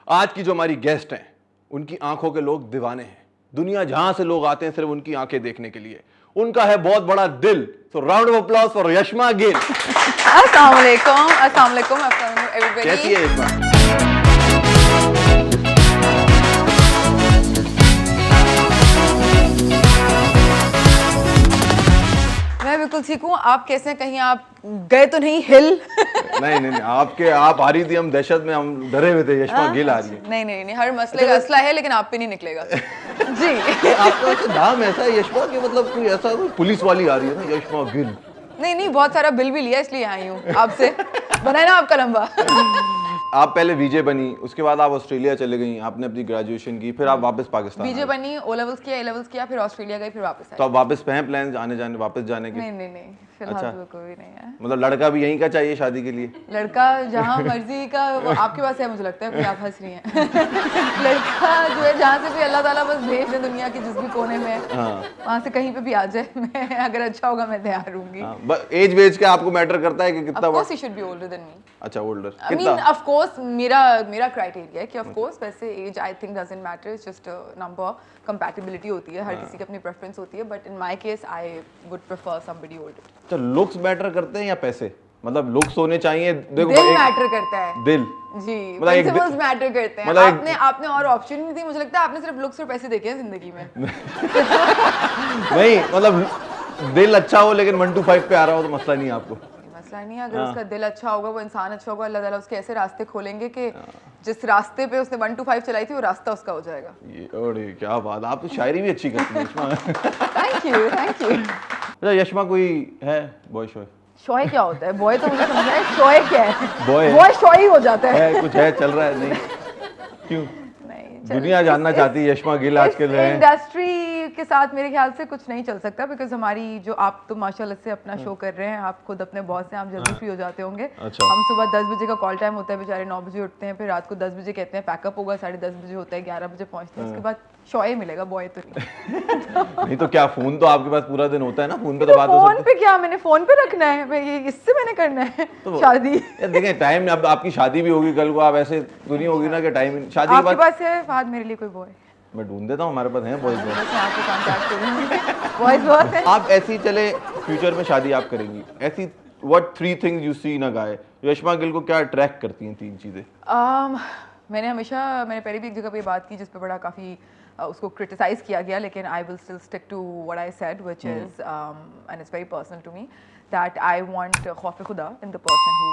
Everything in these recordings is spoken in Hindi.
आज की जो हमारी गेस्ट हैं उनकी आंखों के लोग दीवाने हैं। दुनिया जहां से लोग आते हैं सिर्फ उनकी आंखें देखने के लिए। उनका है बहुत बड़ा दिल। सो round of applause for Yashma Gill. अस्सलाम वालेकुम एवरीबॉडी। कैसी है यशमा? मैं बिल्कुल ठीक हूँ। आप कैसे हैं? कहीं आप गए तो नहीं हिल? नहीं, आप आ रही थी, हम दहशत में, हम डरे हुए थे। यशमा गिल आ रही है। नहीं, हर मसले का असला है, लेकिन आप पे नहीं निकलेगा। जी। आपका ऐसे नाम ऐसा है यशमा कि मतलब कोई ऐसा कोई पुलिस वाली आ रही है ना, यशमा गिल। नहीं, बहुत सारा बिल भी लिया इसलिए आई हूँ आपसे। बनाए ना आपका लंबा। आप पहले वीजे बनी, उसके बाद आप ऑस्ट्रेलिया चले गई, आपने अपनी ग्रेजुएशन की, फिर आप वापस पाकिस्तान वीजे बनी, ओ लेवल्स किया, ए लेवल्स किया, फिर ऑस्ट्रेलिया गई, फिर वापस आई। तो अब वापस पे हैं प्लान आने जाने, वापस जाने के? नहीं, फिलहाल अच्छा। तो कोई नहीं है। मतलब लड़का भी यहीं का चाहिए शादी के लिए? लड़का जहाँ मर्जी का, वो आपके पास है मुझे लगता है, आप हंस रही हैं। लड़का जो है जहाँ से भी अल्लाह ताला बस भेज दे दुनिया के जिस भी कोने में, वहाँ से कहीं पे भी आ जाए, मैं अगर अच्छा होगा मैं तैयार हूँगी। एज वेज के आपको मैटर करता है कि कितना? Of course he should be older than me. अच्छा, ओल्डर I mean, कितना? of course मेरा क्राइटेरिया है कि of course वैसे age I think doesn't matter, it's just number, compatibility होती है, हर किसी की अपनी प्रेफरेंस होती है, but in my case I would prefer somebody older. तो लुक्स मैटर करते हैं या पैसे? मतलब लुक्स होने चाहिए? देखो, दिल मैटर करता है। दिल जी, मतलब एक प्रिंसिपल्स मैटर करते हैं। मतलब आपने और ऑप्शन नहीं दी, मुझे लगता है आपने सिर्फ लुक्स और पैसे देखे हैं जिंदगी में। नहीं, मतलब दिल अच्छा हो लेकिन 1 to 5 पे आ रहा हो तो मसला नहीं है आपको? मसला नहीं है, अगर उसका दिल अच्छा होगा, वो इंसान अच्छा होगा, अल्लाह ताला उसके ऐसे रास्ते खोलेंगे कि जिस रास्ते पे उसने 1 to 5 चलाई थी वो रास्ता उसका हो जाएगा। ये अरे क्या बात, आप तो शायरी भी अच्छी करती हैं यशमा। Thank you. अच्छा यशमा, कोई है बॉय शॉय? शॉय क्या होता है? बॉय तो मुझे समझ है, शॉय क्या है? बॉय शॉय हो जाता है। कुछ है, चल रहा है? नहीं क्यों? दुनिया जानना चाहती है यशमा गिल आजकल है। इंडस्ट्री के साथ मेरे ख्याल से कुछ नहीं चल सकता, बिकॉज हमारी जो, आप तो माशाल्लाह से अपना शो कर रहे हैं, आप खुद अपने बॉस से आप जल्दी फ्री हो जाते होंगे। अच्छा। हम सुबह 10 बजे का कॉल टाइम होता है, बेचारे 9 बजे उठते हैं, फिर रात को 10 बजे कहते हैं पैकअप होगा, 10:30 बजे होता है, 11 बजे पहुंचते हैं, उसके बाद शॉय मिलेगा, बॉय तो नहीं। नहीं तो क्या, फोन तो आपके पास पूरा दिन होता है ना, फोन पे तो बात हो सकती है। फोन पे क्या, मैंने फोन पे रखना है? ये इससे मैंने करना है तो शादी? यार देखें, टाइम अब आपकी शादी भी होगी कल को, आप ऐसे तो नहीं होगी ना कि टाइम शादी के आपके बाद। पास है फाद मेरे लिए कोई बॉय? मैं ढूंढ देता हूँ, हमारे पास है बॉयज। बॉयज बहुत है। आप ऐसी चले फ्यूचर में शादी आप करेंगी, ऐसी व्हाट 3 थिंग्स यू सी इन अ गाय? यशमा गिल को क्या अट्रैक्ट करती हैं 3 चीजें? मैंने पहले भी एक जगह पे बात की जिस पे बड़ा काफ़ी उसको क्रिटिसाइज किया गया, लेकिन I will still stick to what I said, which is and it's very personal to me, that I want खौफ खुदा in the person who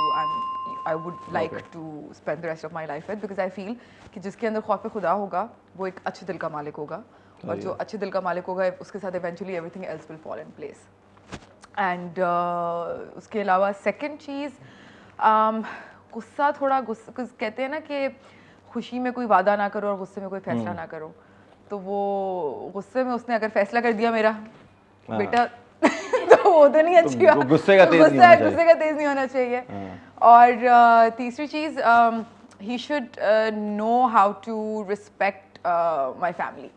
I would like to spend the rest of my life with, because I feel कि जिसके अंदर खौफ खुदा होगा वो एक अच्छे दिल का मालिक होगा, और जो अच्छे दिल का मालिक होगा उसके साथ eventually everything else will fall in place. And उसके अलावा सेकेंड चीज़, गुस्सा, थोड़ा गुस्सा, कहते हैं ना कि खुशी में कोई वादा ना करो और गुस्से में कोई फैसला ना करो, तो वो गुस्से में उसने अगर फैसला कर दिया मेरा बेटा तो वो तो नहीं अच्छी बात। गुस्से का तेज नहीं होना चाहिए। और तीसरी चीज़, he should know how to respect my family,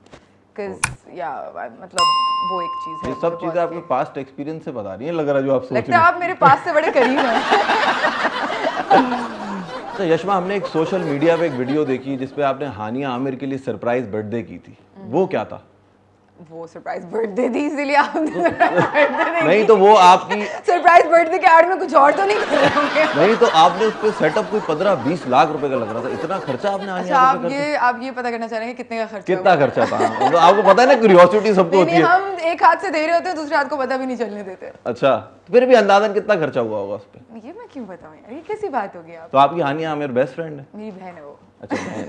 मतलब वो एक चीज़ है। ये सब चीजें आपके पास्ट एक्सपीरियंस से बता रही हैं, लग रहा है जो आप सोच रही हैं। लगता है आप मेरे पास से बड़े करीब हैं। तो यशमा, हमने एक सोशल मीडिया पे एक वीडियो देखी जिसपे आपने हानिया आमिर के लिए सरप्राइज बर्थडे की थी, वो क्या था? वो सरप्राइज बर्थडे थी इसीलिए आपने नहीं तो वो आपकी सरप्राइज बर्थडे के ऐड में कुछ और तो नहीं कर रहे होंगे? नहीं तो आपने उस पे सेटअप कोई 15-20 लाख रुपए का लग रहा था, इतना खर्चा आपने अच्छा, आप ये पता करना चाह रहे हैं कितने का खर्चा कितना खर्चा था? मतलब आपको पता है ना, क्यूरियोसिटी सबको होती है। हम एक हाथ से दे रहे होते हैं, दूसरे हाथ को पता भी नहीं चलने देते। अच्छा, तो फिर भी अंदाजन कितना खर्चा हुआ होगा उस पे? ये मैं क्यों बताऊं यार, ये कैसी बात होगी? आप तो आपकी हानिया आमिर बेस्ट फ्रेंड है? मेरी बहन है वो। अच्छा, बहन।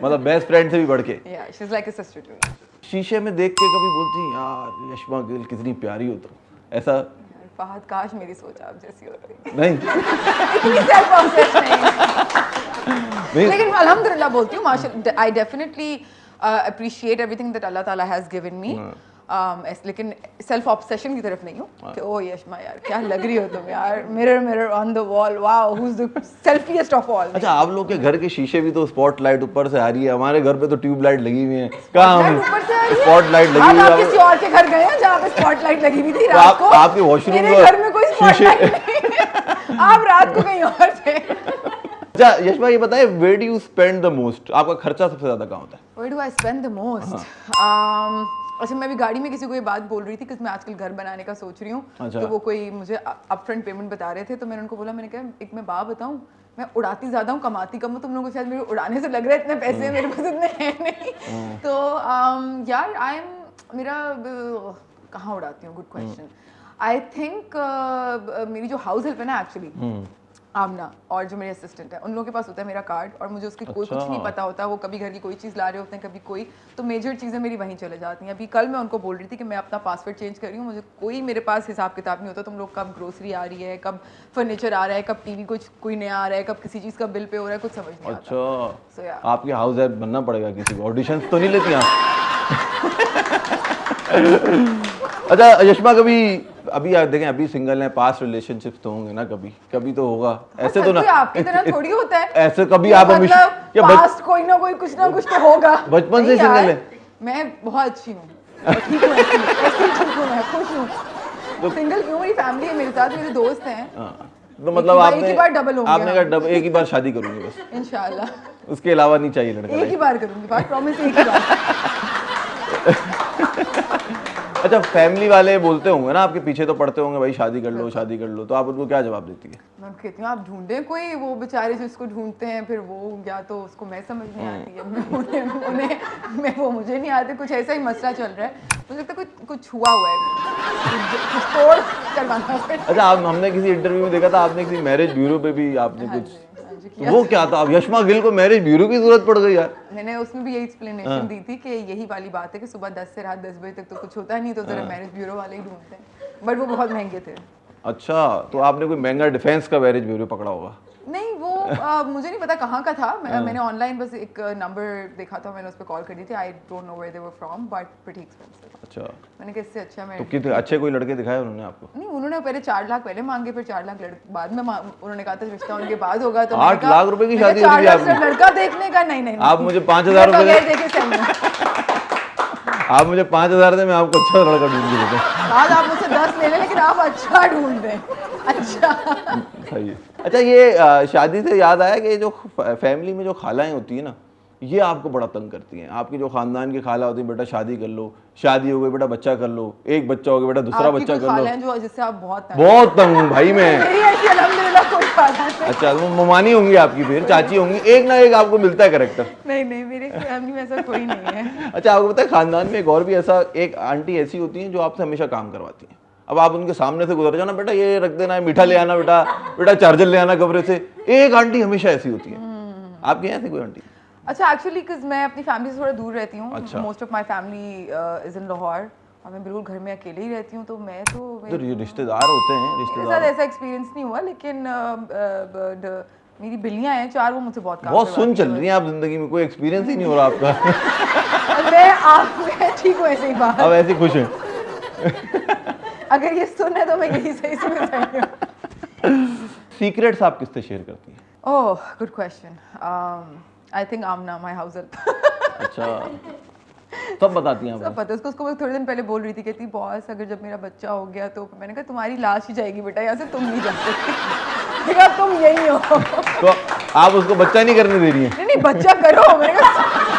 मतलब बेस्ट फ्रेंड से भी बढ़ के? या she is like a sister to me. शीशे में देख के कभी बोलती यार यशमा गिल कितनी प्यारी हो तुम, ऐसा? फहद, काश मेरी सोच आप जैसी होती। नहीं इतनी सेल्फ ऑब्सेस्ड नहीं, लेकिन अल्हम्दुलिल्लाह बोलती हूँ, माशाल्लाह, I definitely appreciate everything that अल्लाह ताला हैज गिवन मी, लेकिन सेल्फ ऑब्सेशन की तरफ नहीं हूँ कि ओ यशमा यार क्या लग रही हो तुम यार, mirror on the wall, wow who is the selfiest of all. अच्छा, आप लोग के घर के शीशे भी तो स्पॉटलाइट ऊपर से आ रही है, हमारे घर पे तो ट्यूबलाइट लगी हुई है। कहाँ स्पॉटलाइट लगी हुई है? आप किसी और के घर गए हैं जहाँ पे स्पॉटलाइट लगी हुई थी तो रात को? आपके वॉशरूम मेरे घर में कोई स्पॉटलाइट नहीं है। आप रात को कहीं और थे। अच्छा यशमा ये बताए, where do you spend the most? आपका खर्चा सबसे ज्यादा कहाँ होता है? Where do I spend the most? अच्छा मैं भी गाड़ी में किसी को ये बात बोल रही थी कि मैं आजकल घर बनाने का सोच रही हूँ। अच्छा। तो वो कोई मुझे अपफ्रंट पेमेंट बता रहे थे, तो मैंने उनको बोला, मैंने कहा एक मैं बात बताऊँ, मैं उड़ाती ज्यादा हूँ कमाती कम हूँ। तुम लोगों को शायद मेरे उड़ाने से लग रहा है इतने पैसे मेरे पास इतने हैं नहीं। तो यार आई एम मेरा कहाँ उड़ाती हूँ, गुड क्वेश्चन। आई थिंक मेरी जो हाउस हेल्प है ना एक्चुअली आमना, और जो मेरे असिस्टेंट है, उन लोगों के पास होता है मेरा कार्ड, और मुझे उसकी कोई कुछ नहीं पता होता। वो कभी घर की कोई चीज़ ला रहे होते हैं, कभी कोई, तो मेजर चीज़ें मेरी वहीं चले जाती हैं। अभी कल मैं उनको बोल रही थी कि मैं अपना पासवर्ड चेंज कर रही हूँ, मुझे कोई मेरे पास हिसाब किताब नहीं होता। तुम लोग कब ग्रोसरी आ रही है, कब फर्नीचर आ रहा है, कब टीवी कुछ कोई नया आ रहा है, कब किसी चीज़ का बिल पे हो रहा है, कुछ समझ नहीं आता। अच्छा So, yeah. आपकी हाउस हेल्प बनना पड़ेगा किसी को, ऑडिशंस तो नहीं लेती आप? अच्छा यशमा, कभी अभी आप देखें, अभी सिंगल हैं, पास्ट रिलेशनशिप्स तो होंगे ना, कभी कभी तो होगा ऐसे तो ना, आपकी तरह थोड़ी होता है ऐसे कभी आप हमेशा मतलब पास्ट कोई ना कोई कुछ ना कुछ तो होगा। बचपन से नहीं यार, सिंगल है? मैं बहुत अच्छी हूँ, ठीक हूँ, ऐसी ठीक हूँ, मैं खुश हूँ। सिंगल क्यों, मेरी फैमिली है मेरे साथ, मेरे दोस्त हैं। तो मतलब आपने एक ही बार डबल होंगे आपने कहा एक ही बार शादी करूंगी बस, इंशाल्लाह उसके अलावा नहीं चाहिए लड़का? एक ही बार करूंगी, बात प्रॉमिस, एक ही बार। अच्छा फैमिली वाले बोलते होंगे ना आपके पीछे, तो पड़ते होंगे भाई शादी कर लो शादी कर लो, तो आप उनको क्या जवाब देती है? मैं कहती हूँ आप ढूंढें कोई, वो बेचारे जिसको ढूंढते हैं फिर वो, या तो उसको मैं समझ नहीं आती है, मैं वो मुझे नहीं आते। कुछ ऐसा ही मसला चल रहा है, मुझे लगता है कुछ हुआ हुआ है, कुछ तोड़ करवाना पड़ेगा। अच्छा हमने किसी इंटरव्यू में देखा था, आपने किसी मैरिज ब्यूरो पे भी आपने कुछ, किया। वो क्या था? अब यशमा गिल को मैरिज ब्यूरो की जरूरत पड़ गई यार? मैंने उसमें भी यही एक्सप्लेनेशन दी थी कि यही वाली बात है कि सुबह 10 से रात 10 बजे तक तो कुछ होता नहीं, तो जरा मैरिज ब्यूरो वाले ही ढूंढते हैं, बट वो बहुत महंगे थे। अच्छा तो आपने कोई महंगा डिफेंस का मैरिज ब्यूरो पकड़ा होगा? नहीं वो मुझे नहीं पता कहाँ का था, मैंने ऑनलाइन बस एक नंबर देखा था, मैंने उस पर कॉल कर दी थी। I don't know where they were from, but pretty expensive. अच्छा मैंने कहा इससे अच्छा मैं तो कितने अच्छे कोई लड़के दिखाए उन्होंने आपको? नहीं, उन्होंने पहले 4 लाख पहले मांगे, फिर 4 लाख बाद में उन्होंने कहा था रिश्ता उनके बाद होगा। तो 8 लाख रुपए की शादी होगी आपकी? लड़का देखने का नहीं आप मुझे 5,000 रुपए देखे सही आप मुझे 5,000 दे, मैं आपको अच्छा लड़का ढूंढ के देता हूं। आज आप मुझसे 10 ले लें, लेकिन आप अच्छा ढूंढ दें। अच्छा सही है। अच्छा ये शादी से याद आया कि जो फैमिली में जो खालाएं होती है ना, ये आपको बड़ा तंग करती हैं। आपकी जो खानदान की खाला होती है, बेटा शादी कर लो, शादी हो गई बेटा बच्चा कर लो, एक बच्चा हो गया बेटा दूसरा बच्चा कर लो। जो जिससे आप बहुत तंग हूँ भाई मैं। मेरी ऐसी अल्हम्दुलिल्लाह कोई खाला नहीं। अच्छा वो ममानी होंगी आपकी, फिर चाची होंगी, एक ना एक आपको मिलता है कैरेक्टर। नहीं मेरे फैमिली में ऐसा कोई नहीं है। अच्छा आपको पता है खानदान में एक और भी ऐसा, एक आंटी ऐसी होती है जो आपसे हमेशा काम करवाती है। अब आप उनके सामने से गुजर जाओ ना, बेटा ये रख देना, मीठा ले आना, बेटा चार्जर ले आना कमरे से, एक आंटी हमेशा ऐसी होती है। आपके यहाँ ऐसी कोई आंटी? अच्छा एक्चुअली मैं अपनी फैमिली से थोड़ा दूर रहती हूँ। अच्छा। Most of my family is in Lahore, और मैं बिल्कुल घर में अकेले ही रहती हूँ। तो मैं तो ये रिश्तेदार होते हैं, मेरे रिश्तेदार। साथ ऐसा एक्सपीरियंस नहीं हुआ, लेकिन मेरी बिल्लियाँ हैं 4, वो मुझसे बहुत काम बहुत सुन चल रही हैं आप जिंदगी में, कोई एक्सपीरियंस ही नहीं हो रहा आपका। मैं ठीक हूँ ऐसे ही बात। अब ऐसे खुश हैं। अगर ये सुन है तो मैं यही सही हूँ। सीक्रेट्स आप किससे शेयर करती हैं? Oh good question. I think Aamna, my house help. अच्छा सब बताती हैं आप? सब पता है उसको मैं थोड़े दिन पहले बोल रही थी, कहती बॉस अगर जब मेरा बच्चा हो गया तो मैंने कहा तुम्हारी लाश ही जाएगी बेटा, यहाँ से तुम नहीं जा सकते। अब तुम यही हो। तो आप उसको बच्चा नहीं करने दे रही हैं? नहीं बच्चा करो, मैंने कहा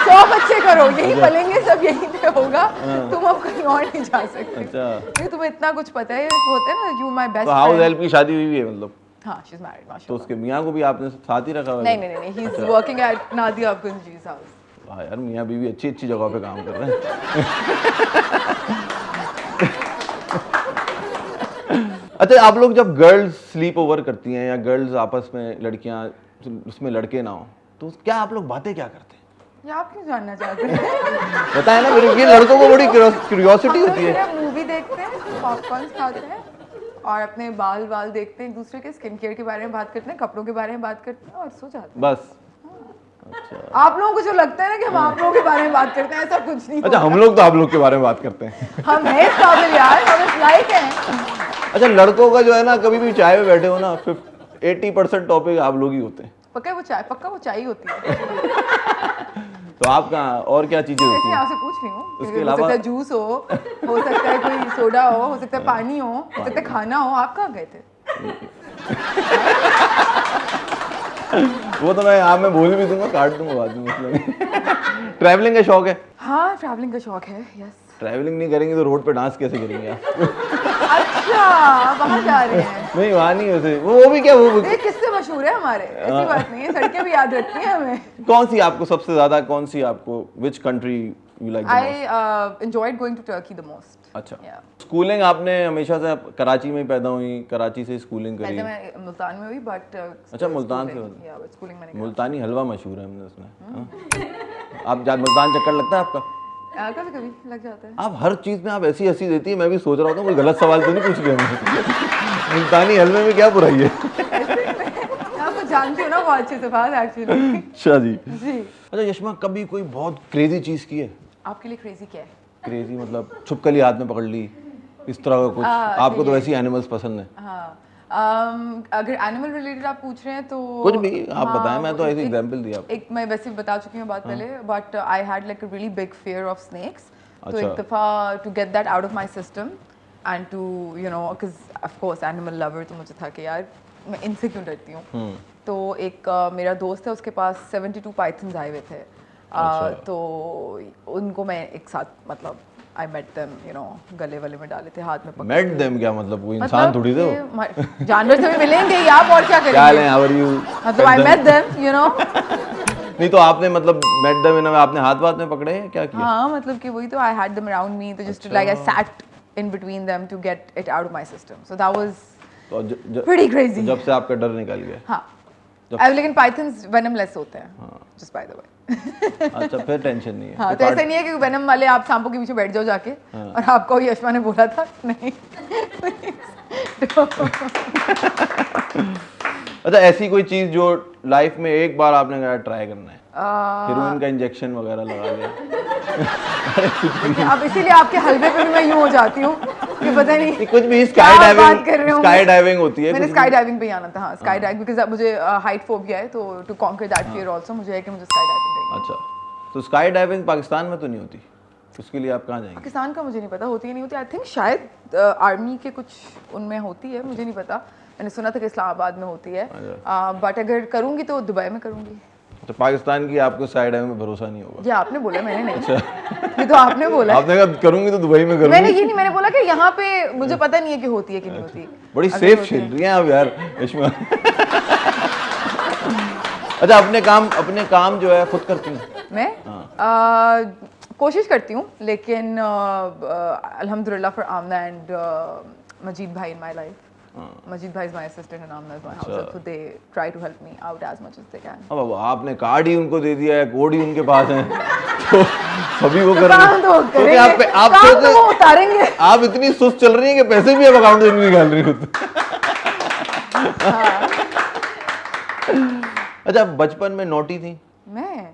100 बच्चे करो, यही पलेंगे सब, यहीं पे होगा, तुम अब कहीं और नहीं जा सकते। अच्छा तुम्हें इतना कुछ पता है, होता है ना, यू माय बेस्ट। तो हाउस हेल्प की शादी हुई है मतलब? हाँ शी इज मैरिड माशाल्लाह। तो उसके मियाँ को भी आपने साथ ही रखा हुआ है? नहीं he is working at Nadia Abdul जी's हाउस। वाह यार, मियाँ बीवी अच्छी जगह पे काम कर रहे हैं। अच्छा आप लोग जब गर्ल्स स्लीप ओवर करती हैं या गर्ल्स आपस में, लड़कियां उसमें लड़के ना हो, तो क्या आप लोग बातें क्या करते हैं? ये आप क्यों जानना चाहते हैं? बताए ना मेरे, ये लड़कों को बड़ी क्यूरियोसिटी होती है। मूवी देखते हैं, पॉपकॉर्न खाते हैं और अपने बाल देखते हैं, एक दूसरे के स्किन केयर के बारे में बात करते हैं, कपड़ों के बारे में बात करते हैं और सो जाते हैं बस। अच्छा आप लोगों को जो लगता है ना कि हम आप लोगों के बारे में बात करते हैं, ऐसा कुछ नहीं। अच्छा हम लोग तो आप लोग के बारे में बात करते हैं। हम हैं इस काबिल यार, हम इस लायक हैं। अच्छा लड़कों का जो है ना, कभी भी चाय में बैठे हो ना, 80% टॉपिक आप लोग ही होते हैं। पक्का वो चाय होती है। तो आप कहाँ और क्या चीजें होती ऐसे हैं? आपसे पूछ रही हूँ। उसके हो अलावा सकता है जूस हो सकता है कोई सोडा हो सकता है पानी हो सकता है खाना हो। आप कहाँ गए थे? वो तो मैं आप मैं बोल भी दूंगा, काट दूंगा बाद में, मतलब नहीं। ट्रैवलिंग का शौक है? हाँ ट्रैवलिंग का शौक है, यस। ट्रैवलिंग नहीं करेंगे तो रोड पे डांस कैसे करेंगे आप? अच्छा वहाँ जा रहे हैं? नहीं वहाँ नहीं, वैसे वो भी क्या, वो ये किससे मशहूर है हमारे, ऐसी बात नहीं है, सड़कें भी याद रखती हैं हमें। कौन सी आपको सबसे ज्यादा, कौन सी आपको, which country you like the most? I enjoyed going to Turkey the most. अच्छा, Yeah. स्कूलिंग आपने हमेशा से कराची में ही पैदा हुई, कराची से स्कूलिंग करी? पहले मैं मुल्तान में हुई बट अच्छा, मुल्तान से schooling- yeah, but schooling मैंने मुल्तानी हलवा मशहूर है, हमने सुना है। हाँ। आप जब मुल्तान चक्कर लगता है आपका? कभी कभी लग जाता है। आप हर चीज़ में आप ऐसी हंसी देती है, मैं भी सोच रहा था कोई गलत सवाल तो नहीं पूछ गया मैं। मुल्तानी हलवे में क्या बुराई है? मैं आपको जानती हूँ ना बहुत अच्छे से बात एक्चुअली। अच्छा जी। जी। अच्छा यशमा, कभी कोई बहुत क्रेजी चीज़ की है? आपके लिए क्रेजी क्या है? क्रेजी मतलब छुपकली हाथ में पकड़ ली, इस तरह का कुछ? आपको तो वैसे ही एनिमल्स पसंद है। हाँ अगर एनिमल रिलेटेड आप पूछ रहे हैं तो कुछ भी आप बताएं, मैं तो ऐसे एग्जांपल दिया आपको। एक मैं वैसे बता चुकी हूँ बात पहले, but I had like a really big fear of snakes. तो एक दफ़ा to get that out of my system and to you know because of course animal lover, तो मुझे था कि यार मैं इनसे क्यों डरती हूँ। तो एक मेरा दोस्त है, उसके पास 72 पाइथन्स आए हुए थे। तो उनको मैं एक साथ मतलब I met them, you know, गले वाले में डाले थे, हाथ में पकड़े। मेट देम क्या मतलब, वो इंसान थोड़ी थे वो? जानवर से भी मिलेंगे ही आप, और क्या करेंगे? क्या हाल है, हाउ आर यू? मतलब I met them, you know. नहीं तो आपने मतलब मेट देम, आपने हाथ वाथ में पकड़े हैं, क्या किया? हाँ मतलब कि वही तो, I had them around me, तो just like I sat in between them to get it out of my system, so that was pretty crazy. जब से आपका डर निकल गया? हाँ अब लेकिन पाइथन्स वेनमलेस होते हैं, जस्ट बाय द वे। अच्छा, फिर टेंशन नहीं है। हाँ तो ऐसा नहीं है कि वेनम वाले आप सांपों के पीछे बैठ जाओ जाके, और आपको यशमा ने बोला था नहीं। अच्छा, ऐसी कोई चीज जो लाइफ में एक बार आपने कहा ट्राई करना है, हीरोइन का इंजेक्शन वगैरह लगा लिया? अब इसीलिए आपके हलवे पे भी मैं यूं हो जाती हूँ कि पता नहीं कुछ भी। स्काई डाइविंग होती है, मैंने स्काई डाइविंग पे ही आना था। हाँ स्काई डाइविंग, बिकॉज मुझे हाइट फोबिया है, तो to conquer that fear also मुझे है कि मुझे स्काई डाइविंग करनी है। अच्छा, तो स्काई डाइविंग पाकिस्तान में तो नहीं होती, उसके लिए आप कहाँ जाएंगे? पाकिस्तान का मुझे नहीं पता होती है नहीं होती, आई थिंक शायद आर्मी के कुछ उनमें होती है, मुझे नहीं पता। मैंने सुना था कि इस्लामाबाद में होती है, बट अगर करूँगी तो दुबई में करूँगी। तो पाकिस्तान की आपको स्काई डाइविंग में भरोसा नहीं होगा? ये आपने बोला, मैंने नहीं। ये तो आपने बोला। आपने कहा करूंगी तो दुबई में करूंगी। मैंने ये नहीं, मैंने बोला कि यहाँ पे मुझे पता नहीं है कि होती है कि नहीं होती। बड़ी सेफ खेल रही हैं आप यार यशमा। अच्छा, अपने काम जो है खुद करती हैं? मैं कोशिश करती हूँ, लेकिन अल्हम्दुलिल्लाह फॉर आमना एंड मजीद भाई इन माय लाइफ। मजीद भाई is my assistant and Amna is my house, so they try to help me out as much as they can. अब आपने कार्ड ही उनको दे दिया है, कोड ही उनके पास है, तो सभी वो कर रहे काम तो करेंगे, आप काम तो वो उतारेंगे। आप इतनी सुस्त चल रही हैं कि पैसे भी अब अकाउंट से निकाल रही हो। अच्छा, बचपन में नोटी थी? मैं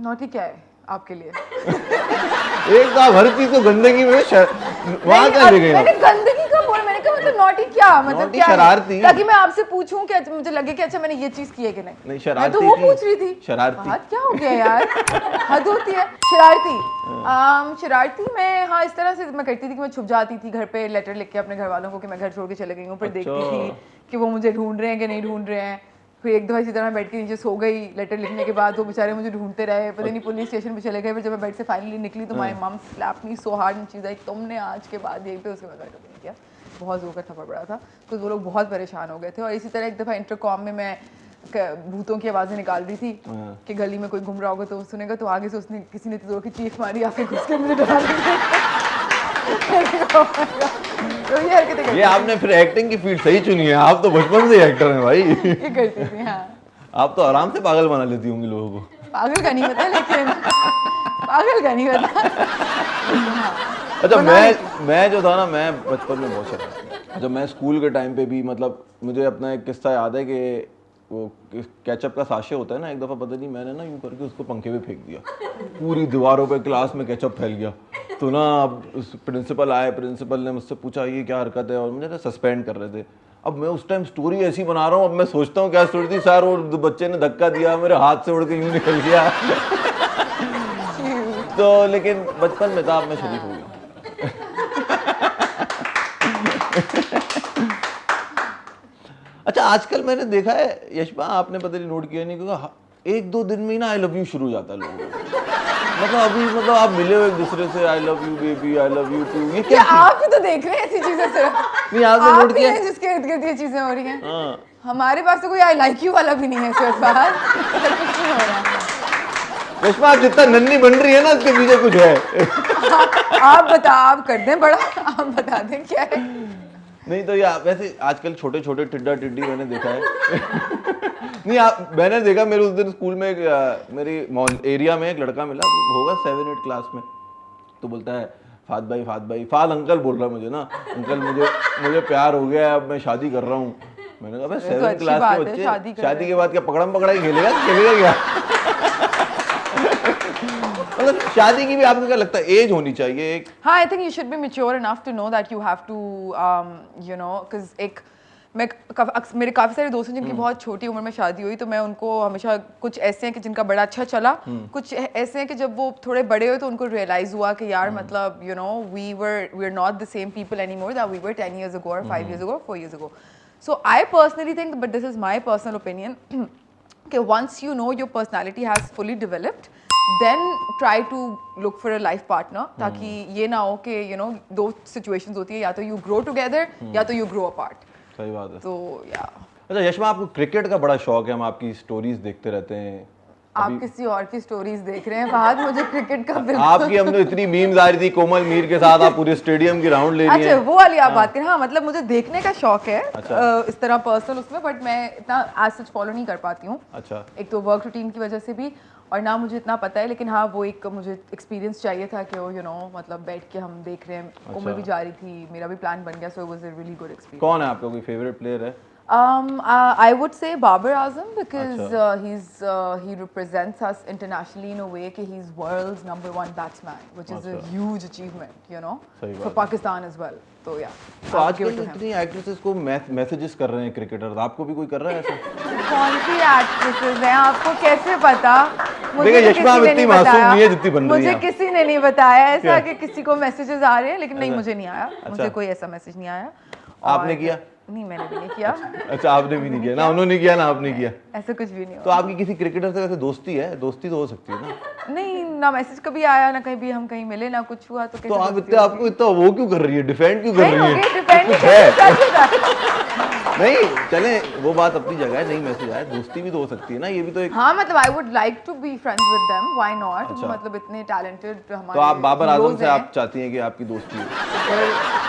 नोटी क्या है आपके लिए? एक तो आप हर चीज को गंदगी में वहां क्या ले गए? मैंने गंदगी का बोला, मैंने कहा मतलब नोटी क्या मतलब, नोटी क्या शरारती, ताकि मैं आपसे पूछूं कि मुझे लगे कि अच्छा मैंने ये चीज की है कि नहीं। नहीं शरारती, मैं तो वो पूछ रही थी। शरारती हद क्या हो गया यार, हद होती है। शरारती शरारती मैं हाँ इस तरह से मैं करती थी कि मैं छुप जाती थी घर पे, लेटर लिख के अपने घर वालों को कि मैं घर छोड़ के चले गई हूँ, फिर देखती थी कि वो मुझे ढूंढ रहे हैं कि नहीं ढूंढ रहे हैं। फिर एक दफ़ा इसी तरह बैठ के नीचे सो गई लेटर लिखने के बाद, वो बेचारे मुझे ढूंढते रहे, पता नहीं पुलिस स्टेशन पे चले गए। फिर जब मैं बेड से फाइनली निकली तो my mum slapped me so hard, चीज़ आई तुमने आज के बाद यहीं पे, उसके बाद मैंने नहीं किया, बहुत जोर का थप्पड़ पड़ा था, तो वो लोग बहुत परेशान हो गए थे। और इसी तरह एक दफ़ा इंटरकॉम में मैं भूतों की आवाज़ें निकाल रही थी कि गली में कोई घूम रहा होगा तो सुनेगा, तो आगे से उसने किसी ने जोर की चीख मारी, आके घुस के मुझे डरा तो ये आपने फिर एक्टिंग की फील्ड सही चुनी है, आप तो बचपन से एक्टर हैं भाई। ये करती थी हाँ। आप तो आराम से पागल बना लेती होंगी लोगों को। पागल का नहीं पता, लेकिन पागल का नहीं पता। अच्छा, मैं जो था ना, मैं बचपन में बहुत शरारती। जब मैं स्कूल के टाइम पे भी, मतलब मुझे अपना एक किस्सा याद है कि वो केचप का साशे होता है ना, एक दफ़ा पता नहीं मैंने ना यूँ करके उसको पंखे पे फेंक दिया, पूरी दीवारों पे क्लास में केचप फैल गया। तो ना अब प्रिंसिपल आए, प्रिंसिपल ने मुझसे पूछा ये क्या हरकत है, और मुझे ना सस्पेंड कर रहे थे। अब मैं उस टाइम स्टोरी ऐसी बना रहा हूँ, अब मैं सोचता हूँ क्या स्टोरी थी, सर वो बच्चे ने धक्का दिया, मेरे हाथ से उड़ के यूँ निकल गया। तो लेकिन बचपन में था, अब मैं शरीफ हो गया। अच्छा, आजकल मैंने देखा है यशपा, आपने पता नहीं नोट किया नहीं, क्योंकि एक दो दिन में ही ना आई लव यू शुरू हो जाता है लोगों को। मतलब आप मिले हो एक दूसरे से, I love you baby, I love you too, ये क्या चीज़? आप ही तो देख रहे हैं ऐसी चीजें सिर्फ। नहीं, आपने आप नोट ही किया? हैं जिसके इर्द गिर्द ये चीजें हो रही हैं। हाँ। हमारे पास तो कोई आई लाइक यू वाला भी नहीं है सिर्फ बाहर, कुछ नहीं हो रहा है। यशपा आप जितना नन्ही बन रही है ना, उसके पीछे कुछ है। आप कर दें बड़ा, आप बता दें क्या है। नहीं तो यार वैसे आजकल छोटे छोटे टिड्डा टिड्डी मैंने देखा है। नहीं मैंने देखा, मेरे उस दिन स्कूल में मेरी एरिया में एक लड़का मिला, होगा 7-8 क्लास में, तो बोलता है फाद भाई, फाद अंकल बोल रहा है मुझे ना, अंकल मुझे प्यार हो गया है, अब मैं शादी कर रहा हूँ। मैंने कहा भाई 7 क्लास के बच्चे शादी के बाद क्या पकड़म पकड़ाई खेलेगा क्या? मतलब शादी की भी आपको क्या लगता है एज होनी चाहिए एक? हाँ, I think you should be mature enough to know that you have to you know, because एक मेरे काफ़ी सारे दोस्त हैं जिनकी बहुत छोटी उम्र में शादी हुई, तो मैं उनको हमेशा, कुछ ऐसे हैं कि जिनका बड़ा अच्छा चला, कुछ ऐसे हैं कि जब वो थोड़े बड़े हुए तो उनको रियलाइज हुआ कि यार मतलब you know we are not the same people any more that we were 10 years ago or 5 years ago or 4 years ago. So I personally think, but this is my personal opinion, कि once you know your personality has fully developed, then try to look for a life partner, ताकि ये ना हो कि you know दो situations होती है, या तो you grow together या तो you grow apart. सही बात है। तो या अच्छा यशमा, आपको क्रिकेट का बड़ा शौक है, हम आपकी स्टोरीज देखते रहते हैं। आप किसी और की स्टोरीज देख रहे हैं फहद, मुझे क्रिकेट का बिल्कुल। आपकी हम तो इतनी मीम्स आ रही थी कोमल मीर के साथ, आप पूरे स्टेडियम की राउंड ले रही हैं। अच्छा वो वाली आप बात करें। हाँ मतलब मुझे देखने का शौक है। अच्छा। इस तरह पर्सनल उसमें, बट मैं इतना एज सच फॉलो नहीं कर पाती हूँ। अच्छा। एक तो वर्क रूटीन की वजह से भी, और ना मुझे इतना पता है, लेकिन हाँ वो एक मुझे एक्सपीरियंस चाहिए था कि वो यू नो मतलब बैठ के हम देख रहे हैं। उम्र भी जा रही थी, मेरा भी प्लान बन गया, so it was a really good experience. कौन है आपका कोई फेवरेट प्लेयर है? I would say Babar Azam, because he represents us internationally in a way कि he's world's #1 batsman, which is a huge achievement, you know, for Pakistan as well. तो या तो आजकल इतनी एक्ट्रेसेस को मैसेजेस कर रहे हैं क्रिकेटर, आपको भी कोई कर रहा है ऐसा? कौन सी एक्ट्रेसेस हैं, आपको कैसे पता? मुझे यशमा इतनी मासूम नहीं है जितनी बन रही है। मुझे किसी ने नहीं बताया ऐसा कि किसी को मैसेजेस आ रहे हैं, लेकिन नहीं मुझे नहीं आया। मुझे कोई ऐसा मैसेज नहीं आया। आपने किया? नहीं, मैंने भी नहीं किया। अच्छा आपने भी नहीं किया ना, उन्होंने किया ना आपने किया? ऐसा कुछ भी नहीं। तो आपकी किसी क्रिकेटर से वैसे दोस्ती है? दोस्ती तो हो सकती है ना? नहीं, ना मैसेज कभी आया, ना कहीं भी हम कहीं मिले, ना कुछ हुआ, तो कैसे? तो आप इतना, आपको इतना वो क्यों कर रही है, डिफेंड क्यों कर रही है? डिफेंड नहीं चले, वो बात अपनी जगह है, नहीं मैसेज आया, दोस्ती भी तो हो सकती है ना, ये भी तो एक। हाँ मतलब I would like to be friends with them, why not? मतलब इतने टैलेंटेड हमारे। तो आप बाबर आजम से आप चाहती हैं कि आपकी दोस्ती हो?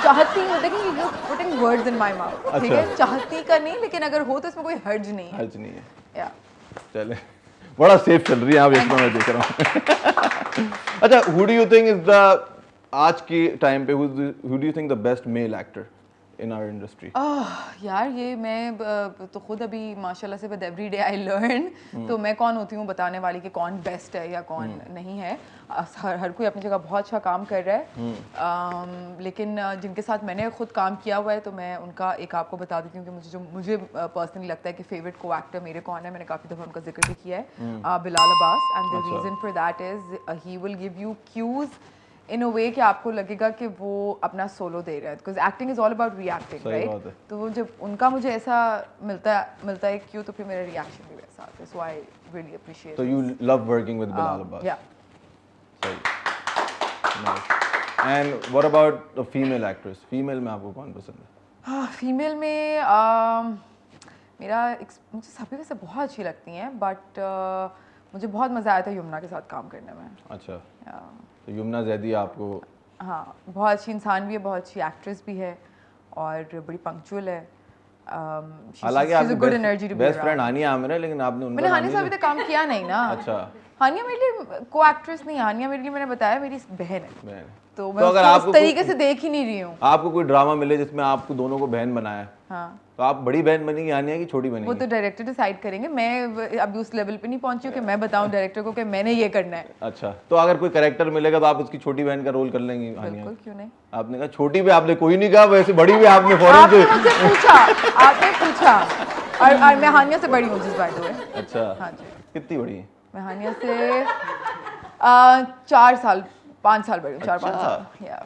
चाहती हूँ, देखिए you are putting words in my mouth, ठीक है? चाहती का नहीं, लेकिन अगर हो तो इसमें कोई हर्ज नहीं है। हर्ज नहीं है, या चले, बड़ा सेफ चल रही है आप यशमा, मैं देख रहा हूँ। अच्छा, who do you think is the, आज के टाइम पे who do you think the best male actor in our industry? यार ये मैं तो खुद अभी माशाल्लाह से with every day I learn, तो मैं कौन होती हूँ बताने वाली कि कौन बेस्ट है या कौन नहीं है। हर कोई अपनी जगह बहुत अच्छा काम कर रहा है, लेकिन जिनके साथ मैंने खुद काम किया हुआ है तो मैं उनका एक आपको बता देती हूँ कि मुझे पर्सनली लगता है कि फेवरेट को एक्टर मेरे कौन है। मैंने काफ़ी दफ़ा उनका जिक्र भी किया है, Bilal Abbas, and the reason for that is he will give you cues in a way कि आपको लगेगा कि वो अपना सोलो दे रहा है, because acting is all about reacting, right? तो वो जब उनका मुझे ऐसा मिलता है क्यों, तो फिर मेरा रिएक्शन भी वैसा आता है। So I really appreciate. So you love working with Bilal Abbas? Yeah. Nice. And what about a female actress? Female में आपको कौन पसंद है? फीमेल में मुझे सभी वैसे बहुत अच्छी लगती हैं, बट मुझे बहुत मज़ा आया था यमुना के साथ काम करने में। अच्छा, तो यमुना जैदी आपको? हाँ, बहुत अच्छी इंसान भी है, बहुत अच्छी एक्ट्रेस भी है, और बड़ी पंक्चुअल है। हालांकि आपकी बेस्ट फ्रेंड हानिया आमिर है, लेकिन आपने मैंने हानिया से अभी तक काम किया नहीं ना। अच्छा, हानिया मेरे लिए को एक्ट्रेस नहीं, हानिया मेरे लिए, मैंने बताया, मेरी बहन है। तो मैं अगर उसको उस तरीके से देख ही नहीं रही हूँ। आपको कोई ड्रामा मिले जिसमें आपको दोनों को बहन बनाया, हाँ, तो आप बड़ी बहन बनेंगी हानिया की छोटी बनेंगी? वो तो डायरेक्टर डिसाइड करेंगे। मैं अभी उस लेवल पे नहीं पहुंची हूँ कि मैं बताऊं डायरेक्टर को कि मैंने ये करना है। अच्छा, तो अगर कोई कैरेक्टर मिलेगा तो आप उसकी छोटी बहन का रोल कर लेंगी हानिया? बिल्कुल, क्यों नहीं। आपने कहा छोटी भी, आपने कोई नहीं कहा, वैसे बड़ी भी आपने फौरन आपने पूछा और मैं हानिया से बड़ी हूँ जिस बात हुए। अच्छा, हाँ जी। कितनी बड़ी है? मैं हानिया से 5 साल बड़ी हूँ, 4-5 साल। या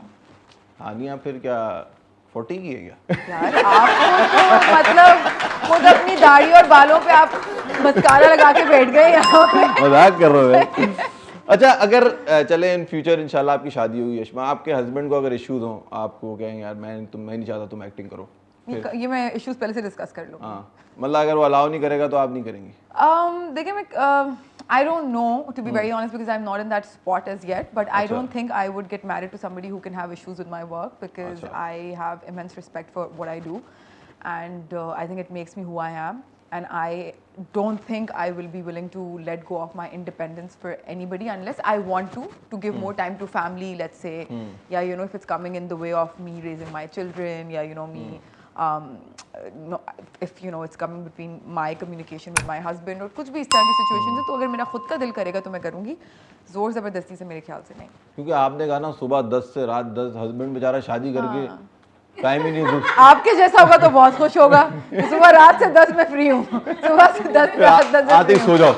हानिया फिर क्या 40 की है क्या? यार आपको तो मतलब खुद अपनी दाढ़ी और बालों पे आप मस्कारा लगा के बैठ गए यहाँ पे। मजाक कर रहे हो। अच्छा, अगर चले इन फ्यूचर इंशाल्लाह आपकी शादी होगी यशमा, आपके हस्बैंड को अगर इश्यूज हो, आपको कहेंगे यार मैं नहीं चाहता तुम एक्टिंग करो, ये मैं इश्यूज पहले से डिस्कस कर लूँ। हाँ मतलब अगर वो अलाउ नहीं करेगा तो आप नहीं करेंगी? देखिए मैं I don't know, to be very honest, because I'm not in that spot as yet, but I don't think I would get married to somebody who can have issues with my work, because I have immense respect for what I do, and I think it makes me who I am, and I don't think I will be willing to let go of my independence for anybody unless I want to give more time to family, let's say. Yeah, you know, if it's coming in the way of me raising my children, yeah, you know, me no, if you know it's coming between my communication with my husband और कुछ भी इस तरह की सिचुएशन है, तो अगर मेरा खुद का दिल करेगा तो मैं करूँगी, जोर ज़बरदस्ती से मेरे ख्याल से नहीं। क्योंकि आपने कहा ना सुबह 10 से रात 10, हस्बैंड बेचारा शादी करके टाइम ही नहीं आपके जैसा होगा तो बहुत खुश होगा। सुबह रात से 10 में फ्री हूँ, सुबह से 10 रात 10 आते ही सो जाओ।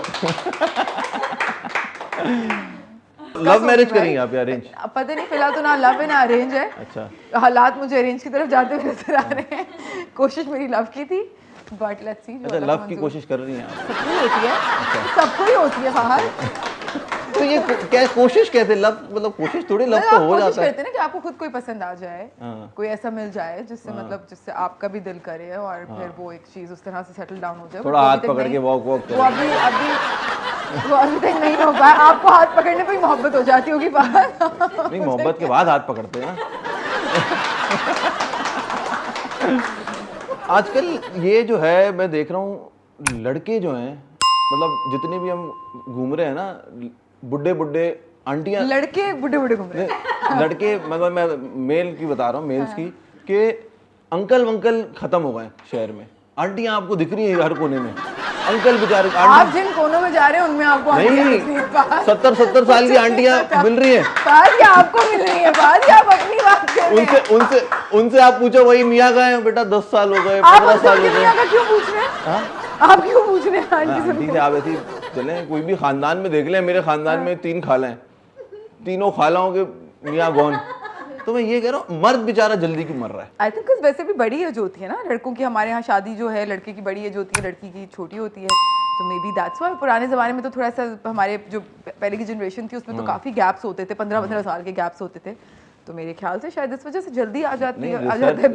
लव मैरिज करेंगे आप या अरेंज? पता नहीं, फिलहाल तो ना लव है ना अरेंज है। अच्छा, हालात मुझे अरेंज की तरफ जाते हुए नजर आ रहे हैं। कोशिश मेरी लव की थी, बट लेट्स सी। अच्छा लव की कोशिश कर रही हैं आप? सबको होती है, सबको ही होती है बाहर। तो ये क्या कोशिश कहते हैं? लव मतलब कोशिश थोड़ी, लव तो हो जाता है। करते हैं ना कि आपको खुद कोई पसंद आ जाए, कोई ऐसा मिल जाए जिससे मतलब जिससे आपका भी दिल करे और फिर वो एक चीज उस तरह से सेटल डाउन हो जाए। थोड़ा हाथ पकड़ के वॉक वो अभी तक नहीं हो पाया। आपको हाथ पकड़ने पे ही मोहब्बत हो जाती होगी बाहर। नहीं, मोहब्बत के बाद हाथ पकड़ते हैं ना। आजकल ये जो है मैं देख रहा हूँ, लड़के जो हैं मतलब जितने भी हम घूम रहे हैं ना, बुड्ढे बुड्ढे आंटियां, लड़के बुड्ढे बुड्ढे घूम रहे हैं। लड़के मतलब मैं मेल की बता रहा हूँ, मेल्स की, कि अंकल वंकल खत्म हो गए शहर में। आंटियां आपको दिख रही है हर कोने में, अंकल बेचारे। आप जिन कोनों में जा रहे हैं उनमें आपको नहीं, 70 साल की आंटियां मिल रही हैं। आपको मिल रही है बात, आप अपनी बात कर रहे हैं। उनसे आप पूछो वही मियाँ गए हैं बेटा, 10 साल हो गए, 15 साल हो गए। क्यों पूछ रहे हैं? आप क्यों पूछ रहे हैं? आंटी से आप ऐसी चले, कोई भी खानदान में देख लें, मेरे खानदान में 3 खाला हैं, तीनों खालाओं के मियाँ गौन। तो मैं ये कह रहा हूँ, मर्द बेचारा जल्दी क्यों मर रहा है? आई थिंक वैसे भी बड़ी एज होती है ना लड़कों की। हमारे यहाँ शादी जो है, लड़के की बड़ी एज होती है, लड़की की छोटी होती है। तो मे बी दैट्स व्हाई। पुराने ज़माने में तो थोड़ा सा हमारे जो पहले की जनरेशन थी उसमें तो काफ़ी गैप्स होते थे, 15-15 साल के गैप्स होते थे। तो मेरे ख्याल से शायद इस वजह से जल्दी आ जाती है।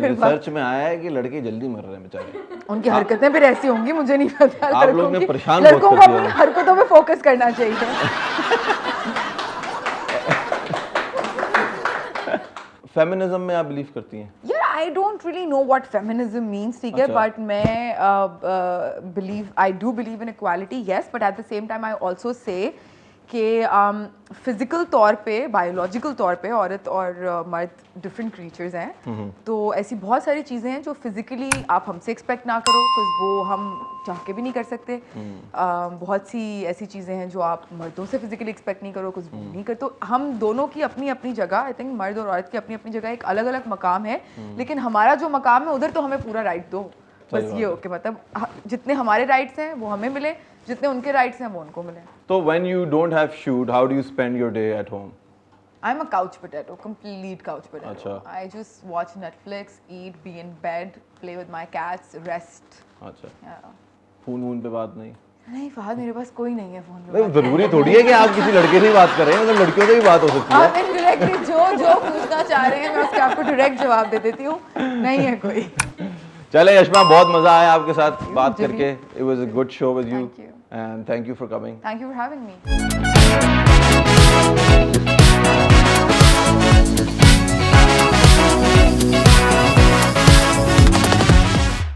रिसर्च में आया है कि लड़के जल्दी मर रहे हैं बेचारे। उनकी हरकतें फिर ऐसी होंगी, मुझे नहीं पता। आप लोग ने परेशान लड़कों को अपनी हरकतों पे फोकस करना चाहिए। फेमिनिज्म में आप बिलीव करती हैं? यार I don't really know what feminism means, ठीक है, बट मैं I do believe in equality, yes, but at the same time I also say कि फिजिकल तौर पे, बायोलॉजिकल तौर पे औरत और मर्द डिफरेंट क्रीचर्स हैं। तो ऐसी बहुत सारी चीज़ें हैं जो फिजिकली आप हमसे एक्सपेक्ट ना करो, बिकॉज वो हम चाह के भी नहीं कर सकते। बहुत सी ऐसी चीज़ें हैं जो आप मर्दों से फिजिकली एक्सपेक्ट नहीं करो, कुछ नहीं कर। तो हम दोनों की अपनी अपनी जगह, आई थिंक मर्द और औरत की अपनी अपनी जगह एक अलग अलग मकाम है, लेकिन हमारा जो मकाम है उधर तो हमें पूरा राइट दो। बस ये हो कि मतलब जितने हमारे राइट्स हैं वो हमें मिले, जितने उनके राइट्स हैं वो उनको मिले। तो when you don't have shoot, how do you spend your day at home? I'm a couch potato, complete couch potato. अच्छा। I just watch Netflix, eat, be in bed, play with my cats, rest. अच्छा। Yeah. फोन पे बात नहीं? नहीं फहद, मेरे पास कोई नहीं है फोन पे। नहीं, जरूरी थोड़ी है कि आप किसी लड़के से ही बात करें, मतलब लड़कियों से भी बात हो सकती है। आप इनडायरेक्टली जो पूछना चाह रहे हैं मैं उसके आपको डायरेक्ट जवाब दे देती हूँ, नहीं है कोई। चले यशमा, बहुत मजा आया आपके साथ बात करके। It was a good show with you, and thank you for coming. Thank you for having me.